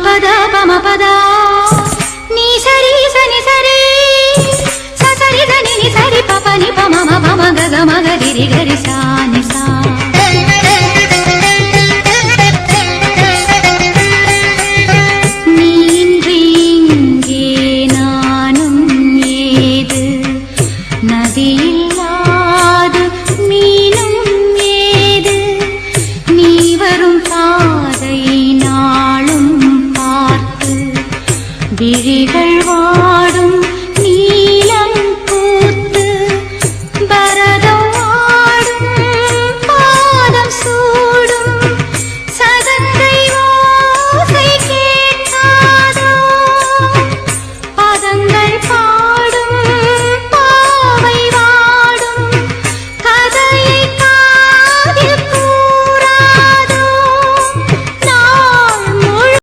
பதா பமபதா நீ சரி சனி சரி சரி சனி நி சரி பபனி பமம பம கக மக திரி கரி சா நி சா நீன்றி இங்கே நானும் ஏது நதியில்லாது மீனும் ஏது நீ வரும் பாதை நாளும் பார்த்து விழிகள்